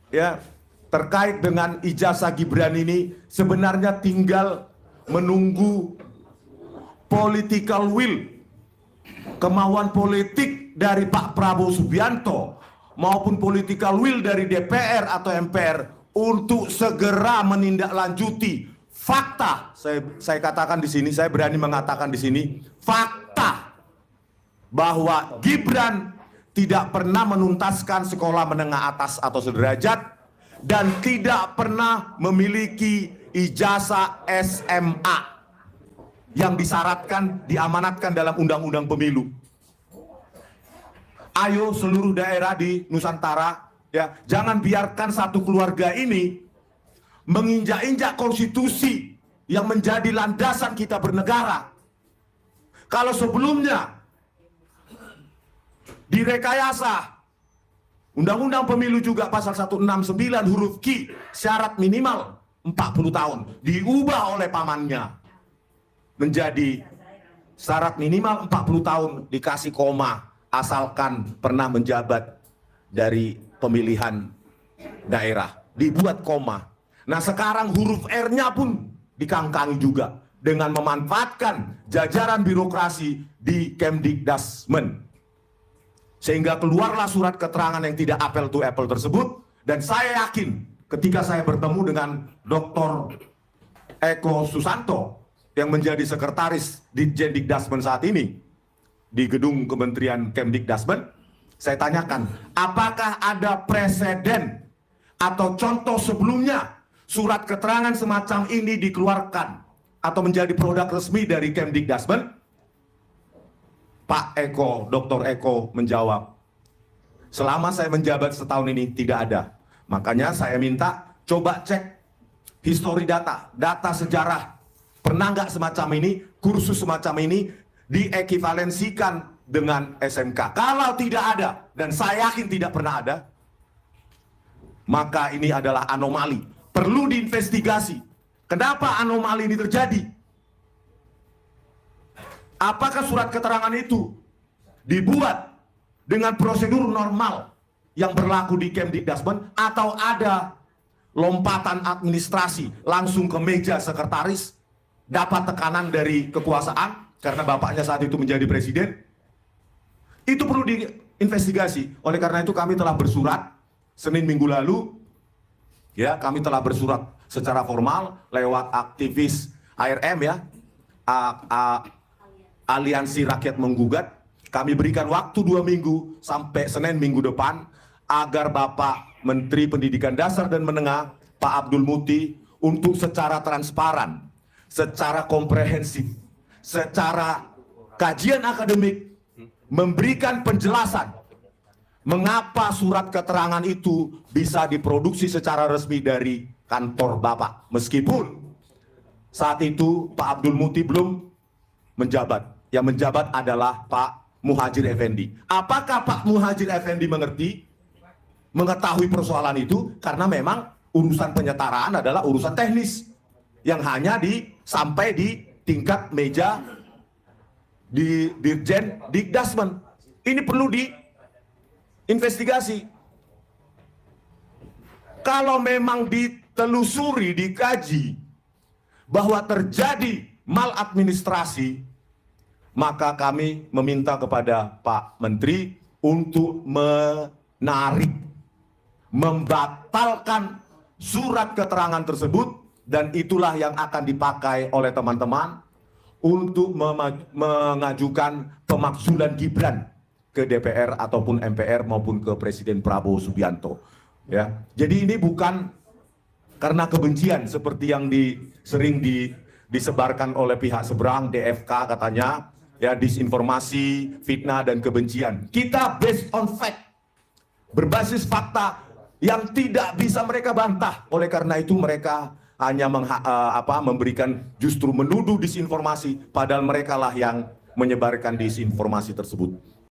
ya terkait dengan ijazah Gibran ini sebenarnya tinggal menunggu political will, kemauan politik dari Pak Prabowo Subianto maupun political will dari DPR atau MPR untuk segera menindaklanjuti fakta. Saya katakan di sini, saya berani mengatakan di sini, fakta bahwa Gibran tidak pernah menuntaskan sekolah menengah atas atau sederajat dan tidak pernah memiliki ijazah SMA yang disyaratkan, diamanatkan dalam Undang-Undang Pemilu. Ayo seluruh daerah di Nusantara, ya, jangan biarkan satu keluarga ini menginjak-injak konstitusi yang menjadi landasan kita bernegara. Kalau sebelumnya direkayasa, Undang-Undang Pemilu juga pasal 169 huruf Q, syarat minimal 40 tahun, diubah oleh pamannya menjadi syarat minimal 40 tahun dikasih koma, asalkan pernah menjabat dari pemilihan daerah, dibuat koma. Nah sekarang huruf R-nya pun dikangkangi juga dengan memanfaatkan jajaran birokrasi di Kemdikdasmen. Sehingga keluarlah surat keterangan yang tidak apple to apple tersebut. Dan saya yakin ketika saya bertemu dengan Dr. Eko Susanto yang menjadi sekretaris di Kemdikdasmen saat ini di gedung Kementerian Kemdikdasmen, saya tanyakan, apakah ada preseden atau contoh sebelumnya surat keterangan semacam ini dikeluarkan atau menjadi produk resmi dari Kemdikdasmen? Pak Eko, Dr. Eko menjawab, selama saya menjabat setahun ini tidak ada. Makanya saya minta coba cek histori data sejarah. Pernah nggak semacam ini, kursus semacam ini diekivalensikan dengan SMK? Kalau tidak ada, dan saya yakin tidak pernah ada, maka ini adalah anomali. Perlu diinvestigasi. Kenapa anomali ini terjadi? Apakah surat keterangan itu dibuat dengan prosedur normal yang berlaku di Kemdikdasmen atau ada lompatan administrasi langsung ke meja sekretaris, dapat tekanan dari kekuasaan karena bapaknya saat itu menjadi presiden? Itu perlu diinvestigasi. Oleh karena itu kami telah bersurat Senin minggu lalu, ya, kami telah bersurat secara formal lewat aktivis ARM, ya, Aliansi Rakyat Menggugat. Kami berikan waktu 2 minggu sampai Senin minggu depan agar Bapak Menteri Pendidikan Dasar dan Menengah Pak Abdul Muti untuk secara transparan, secara komprehensif, secara kajian akademik memberikan penjelasan mengapa surat keterangan itu bisa diproduksi secara resmi dari kantor Bapak, meskipun saat itu Pak Abdul Muti belum menjabat. Yang menjabat adalah Pak Muhadjir Effendi. Apakah Pak Muhadjir Effendi mengetahui persoalan itu? Karena memang urusan penyetaraan adalah urusan teknis yang hanya sampai di tingkat meja di Dirjen Dikdasmen. Ini perlu diinvestigasi. Kalau memang ditelusuri, dikaji bahwa terjadi maladministrasi, maka kami meminta kepada Pak Menteri untuk membatalkan surat keterangan tersebut, dan itulah yang akan dipakai oleh teman-teman untuk mengajukan pemakzulan Gibran ke DPR ataupun MPR maupun ke Presiden Prabowo Subianto. Ya, jadi ini bukan karena kebencian seperti yang sering disebarkan oleh pihak seberang, DFK katanya, ya, disinformasi, fitnah, dan kebencian. Kita based on fact, berbasis fakta yang tidak bisa mereka bantah. Oleh karena itu mereka hanya memberikan, justru menuduh disinformasi, padahal mereka lah yang menyebarkan disinformasi tersebut.